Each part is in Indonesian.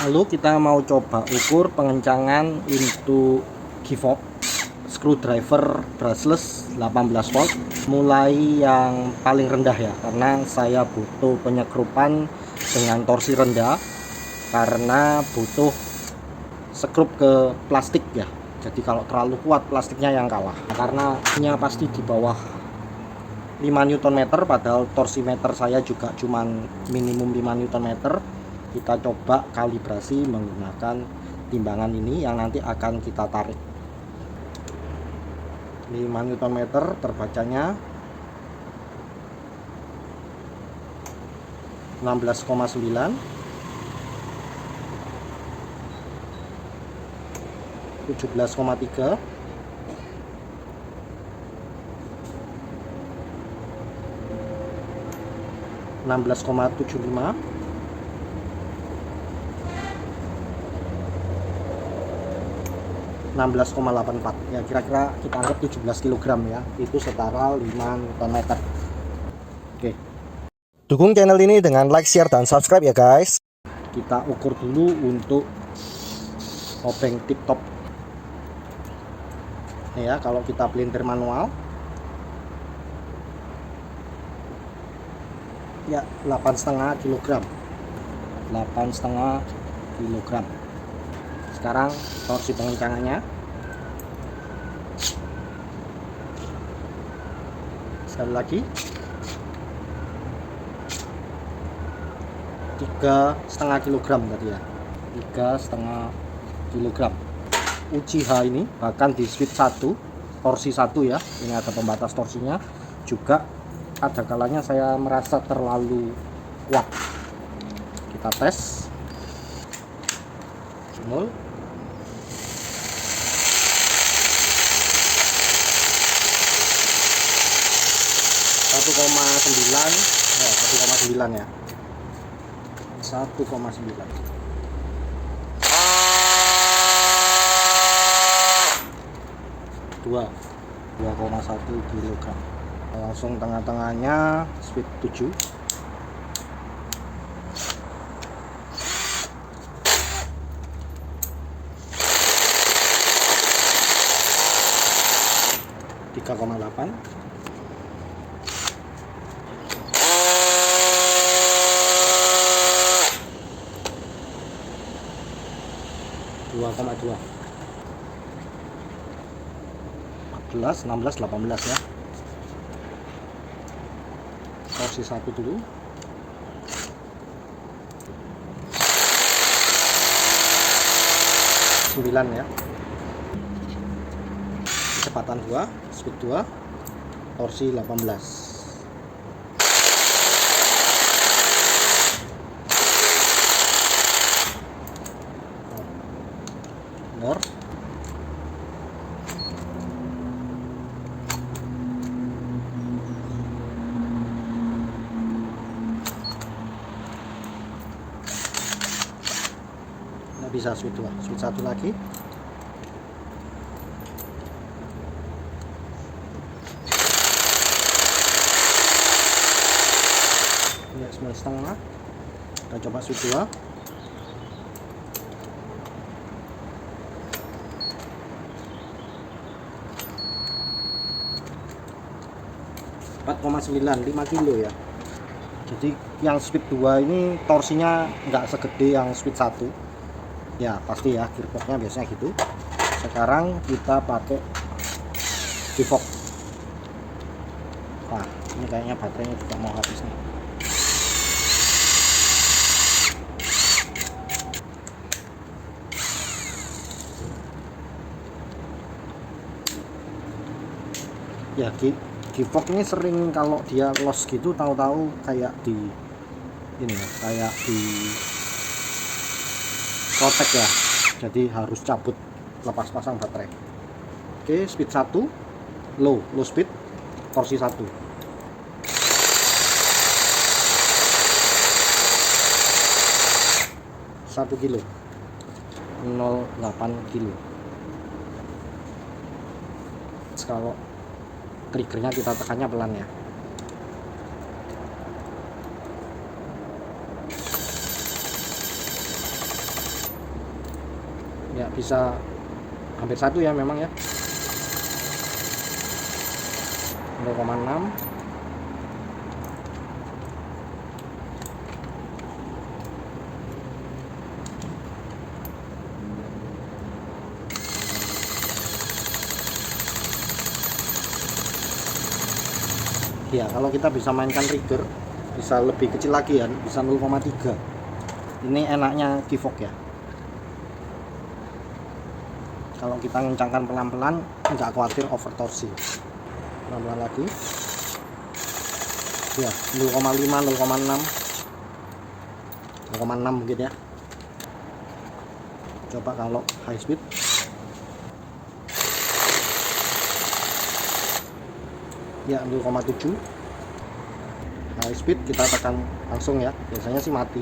Lalu kita mau coba ukur pengencangan untuk Givox screwdriver brushless 18 volt, mulai yang paling rendah ya, karena saya butuh penyekrupan dengan torsi rendah karena butuh sekrup ke plastik ya. Jadi kalau terlalu kuat plastiknya yang kalah, karena nya pasti di bawah 5 Nm, padahal torsi meter saya juga cuman minimum 5 Nm. Kita coba kalibrasi menggunakan timbangan ini yang nanti akan kita tarik. 5 Nm terbacanya 16,9, 17,3, 16,75, 16,84 ya, kira-kira kita anggap 17 kg ya, itu setara 5 Nm. Oke, dukung channel ini dengan like, share, dan subscribe ya guys. Kita ukur dulu untuk obeng tip top ya. Kalau kita pelintir manual ya 8,5 kg, 8,5 kg. Sekarang torsi pengencangannya sekali lagi 3,5 kg tadi ya, 3,5 kg. Uchiha ini bahkan di speed 1 torsi 1 ya, ini ada pembatas torsinya juga, ada kalanya saya merasa terlalu kuat. Kita tes 0, 1,9 ya, 1,9. 2,1 kg. Langsung tengah-tengahnya speed 7. Tiga koma 8, 2,2, 14, 16, 18 ya. Torsi 1 dulu. 9 ya. Kecepatan 2, speed 2, torsi 18. Nor. Nggak bisa speed 2, speed 1 lagi. Ya, 9,5. Kita coba speed 2. 4,9, 5 kilo ya. Jadi yang speed 2 ini torsinya nggak segede yang speed 1 ya, pasti ya, gearboxnya biasanya gitu. Sekarang kita pakai Givox. Nah, ini kayaknya baterainya juga mau habis nih. Ya, Givox ini sering kalau dia loss gitu, tahu-tahu kayak di ini ya, kayak di protek ya, jadi harus cabut lepas pasang baterai. Oke, speed 1 low speed, torsi 1. 1 kilo, 0,8 kilo. Kalau triggernya kita tekannya pelan ya. Ya bisa hampir 1 ya memang ya. 0,6. Ya kalau kita bisa mainkan trigger bisa lebih kecil lagi ya, bisa 0,3. Ini enaknya Kivok ya, kalau kita ngencangkan pelan-pelan nggak khawatir over torsi. Pelan-pelan lagi ya, 0,5, 0,6, 0,6 mungkin ya. Coba kalau high speed ya 0,7. High speed kita tekan langsung ya, biasanya sih mati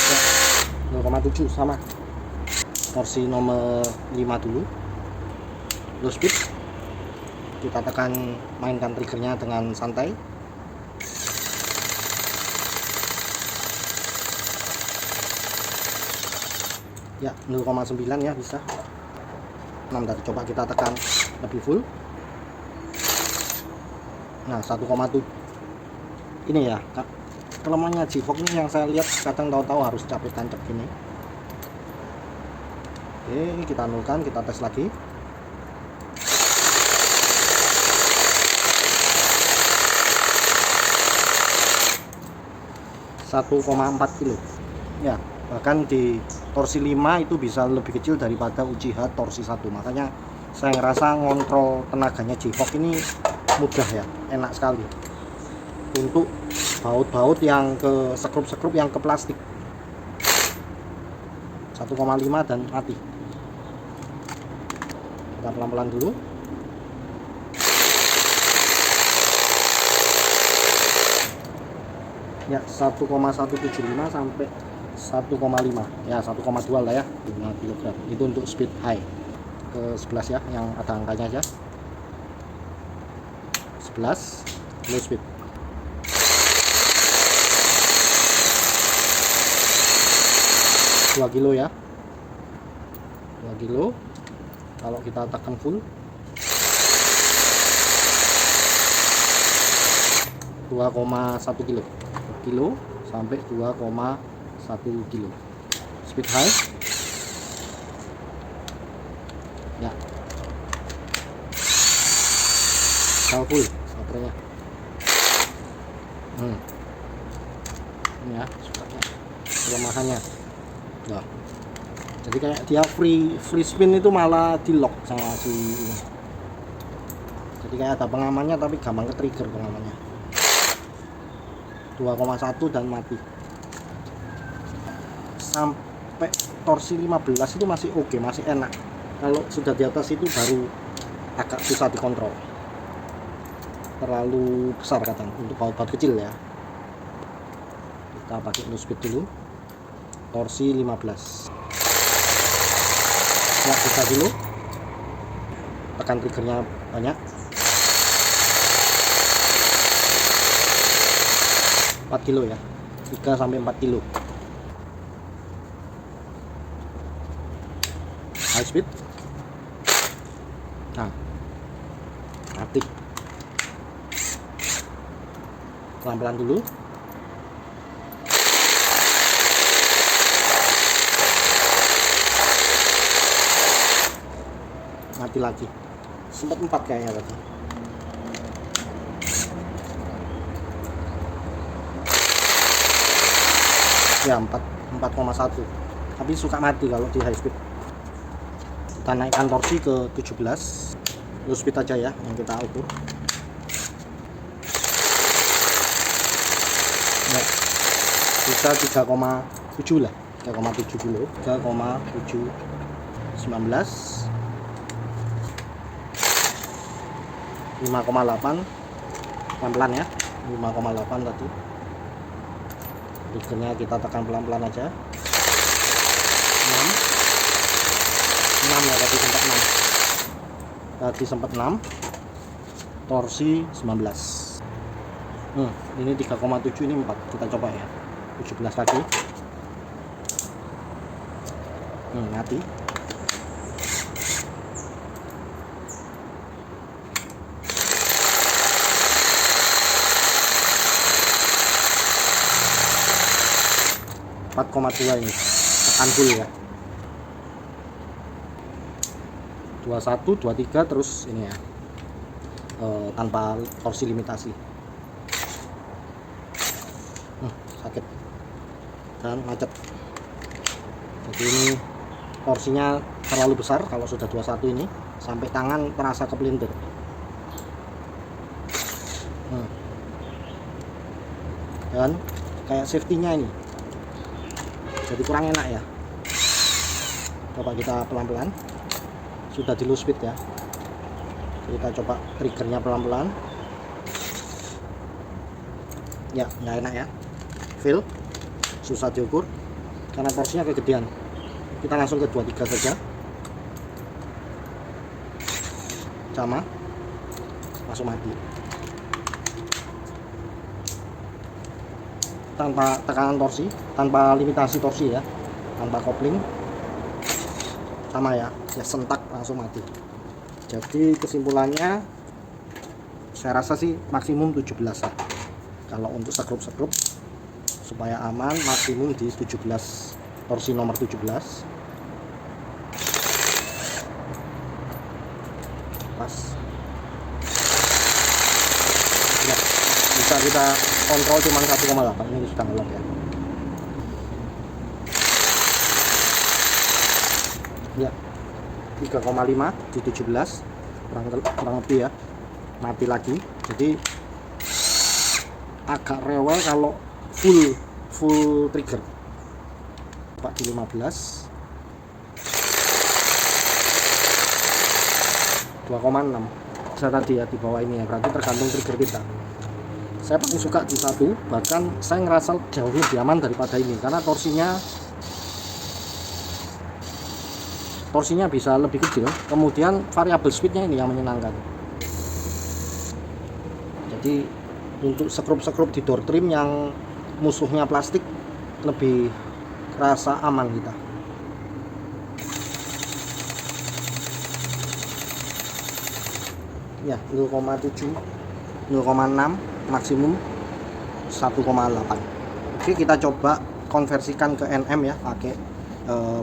ya, 0,7 sama. Torsi nomor 5 dulu. Low speed kita tekan, mainkan triggernya dengan santai. Ya 0,9 ya, bisa 6 tadi. Coba kita tekan lebih full. Nah 1,7 ini ya kelemahannya G-Vox ini yang saya lihat, kadang tahu-tahu harus capek tancap gini. Oke, kita nolkan, kita tes lagi. ,4 kilo ya, bahkan di torsi 5 itu bisa lebih kecil daripada Uchiha torsi 1. Makanya saya ngerasa ngontrol tenaganya G-Vox ini mudah ya, enak sekali untuk baut-baut yang ke sekrup-sekrup yang ke plastik. 1,5 dan mati. Kita pelan-pelan dulu. Ya 1,175 sampai 1,5 ya, 1,2 lah ya, 5 kg. Itu untuk speed high ke 11 ya, yang ada angkanya aja. 11 low speed. Dua kilo ya, 2 kilo. Kalau kita tekan full 2,1 kilo sampai 2,1 kilo speed high ya. Kalau full baterainya ini ya, kelemahannya nah, jadi kayak dia free spin itu malah di lock sama si ini. Jadi kayak ada pengamannya tapi gampang ke trigger pengamannya. 2,1 dan mati. Sampai torsi 15 itu masih oke, masih enak. Kalau sudah di atas itu baru agak susah dikontrol, terlalu besar kadang untuk baut-baut kecil ya. Kita pakai low speed dulu, torsi 15 ya, bisa dulu. Tekan triggernya banyak. 4 kilo ya, 3 sampai 4 kilo. High speed. Nah, mati. Pelan-pelan dulu. Mati lagi. Sempat 4 kayaknya tadi. Ya 4,1, tapi suka mati kalau di high speed. Kita naikkan torsi ke 17, low speed aja ya yang kita ukur ya, bisa 3,7 lah, 3,7 kilo, 3,7, 19, 5,8 pelan-pelan ya, 5,8 tadi. Triggernya kita tekan pelan-pelan aja. 6 ya, tadi sempat 6. Torsi 19. Ini 3,7, ini 4. Kita coba ya. 17 lagi. Mati. (4,2) ini tekan full ya. 21, 23 terus ini ya, tanpa torsi limitasi. Sakit dan macet. Jadi ini torsinya terlalu besar kalau sudah 21 ini, sampai tangan terasa kepelintir. Dan kayak safety-nya ini jadi kurang enak ya. Coba kita pelan-pelan, sudah di low speed ya. Kita coba triggernya pelan-pelan. Ya, nggak enak ya, feel susah diukur karena torsinya kegedean. Kita langsung ke 23 saja, sama langsung mati tanpa tekanan torsi, tanpa limitasi torsi ya, tanpa kopling, sama ya, sentak langsung mati. Jadi kesimpulannya saya rasa sih maksimum 17 ya. Kalau untuk sekrup supaya aman, maksimum di 17, torsi nomor 17. Pas ya, bisa kita kontrol cuma 1,8. Ini sudah ngelok ya. 3,5 di 17 kurang lebih ya, mati lagi. Jadi agak rewel kalau full trigger. Pak di 15, 2,6 bisa tadi ya di bawah ini ya, berarti tergantung trigger kita. Saya paling suka di 1, bahkan saya ngerasa jauh lebih aman daripada ini karena torsinya bisa lebih kecil, kemudian variabel speednya ini yang menyenangkan. Jadi untuk sekrup di door trim yang musuhnya plastik lebih rasa aman kita. Ya, 0,7, 0,6, maksimum 1,8. Oke, kita coba konversikan ke Nm ya, pakai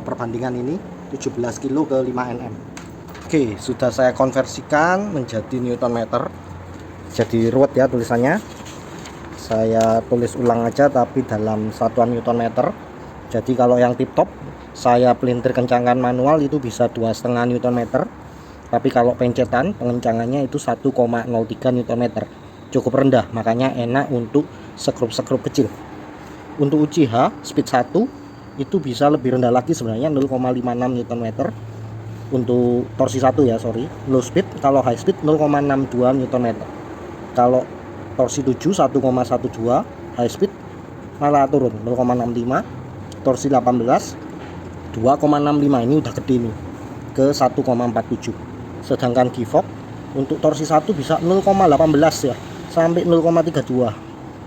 perbandingan ini 17 kilo ke 5 Nm. Oke, sudah saya konversikan menjadi Newton meter. Jadi ruwet ya tulisannya. Saya tulis ulang aja tapi dalam satuan Newton meter. Jadi kalau yang tip top saya pelintir kencangkan manual itu bisa 2,5 Newton meter. Tapi kalau pencetan pengencangannya itu 1,03 Newton meter. Cukup rendah, makanya enak untuk sekrup kecil. Untuk UCH speed 1 itu bisa lebih rendah lagi sebenarnya, 0,56 Newton meter. Untuk torsi 1 ya, sorry, low speed. Kalau high speed 0,62 Newton meter. Kalau torsi 7 1,12, high speed malah turun 0,65. Torsi 18 2,65, ini udah gede nih, ke 1,47. Sedangkan Givox untuk torsi 1 bisa 0,18 ya, sampai 0,32.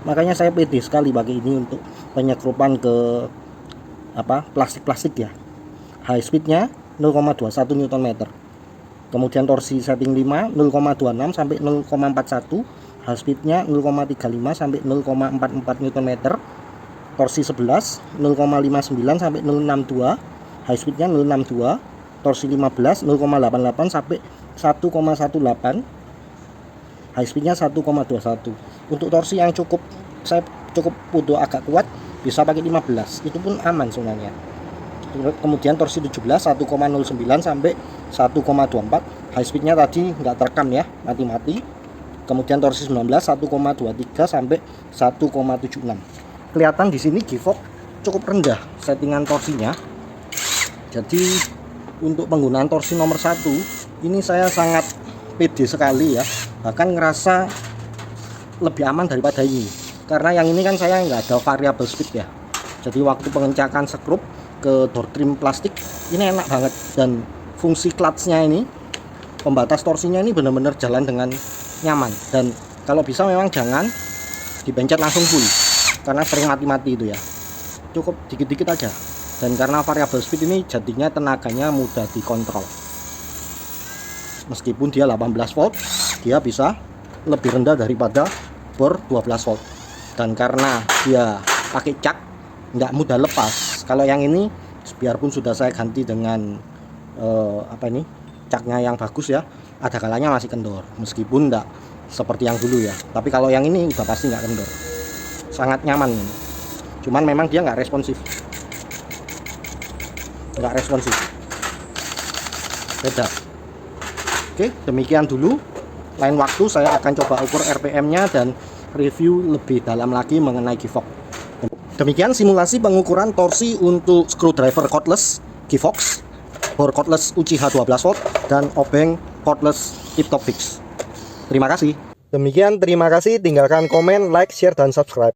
Makanya saya pede sekali pakai ini untuk penyekrupan ke plastik ya. High speednya 0,21 Newton meter. Kemudian torsi setting 5 0,26 sampai 0,41. High speednya 0,35 sampai 0,44 Newton meter. Torsi 11 0,59 sampai 0,62. High speednya 0,62. Torsi 15 0,88 sampai 1,18. High speednya 1,21. Untuk torsi yang saya cukup butuh agak kuat, bisa pakai 15, itu pun aman sebenarnya. Kemudian torsi 17 1,09 sampai 1,24. High speednya tadi nggak terekam ya, mati-mati. Kemudian torsi 19 1,23 sampai 1,76. Kelihatan di sini Givox cukup rendah settingan torsinya. Jadi untuk penggunaan torsi nomor 1 ini saya sangat pede sekali ya, bahkan ngerasa lebih aman daripada ini. Karena yang ini kan saya nggak ada variabel speed ya, jadi waktu pengencakan sekrup ke door trim plastik ini enak banget. Dan fungsi clutchnya ini, pembatas torsinya ini benar-benar jalan dengan nyaman. Dan kalau bisa memang jangan dipencet langsung full, karena sering mati-mati itu ya. cukup dikit-dikit aja. Dan karena variable speed ini jadinya tenaganya mudah dikontrol. Meskipun dia 18 volt, dia bisa lebih rendah daripada bor 12 volt. Dan karena dia pakai cak, nggak mudah lepas. Kalau yang ini biarpun sudah saya ganti dengan caknya yang bagus ya, ada kalanya masih kendor, meskipun nggak seperti yang dulu ya. Tapi kalau yang ini udah pasti nggak kendor, sangat nyaman ini. Cuman memang dia nggak responsif, beda. Oke, demikian dulu. Lain waktu saya akan coba ukur RPM nya dan review lebih dalam lagi mengenai Givox. Demikian simulasi pengukuran torsi untuk screwdriver cordless Givox, bor cordless Uchiha 12 volt, dan obeng cordless Tip Top Fix. Terima kasih. Demikian, terima kasih. Tinggalkan komen, like, share, dan subscribe.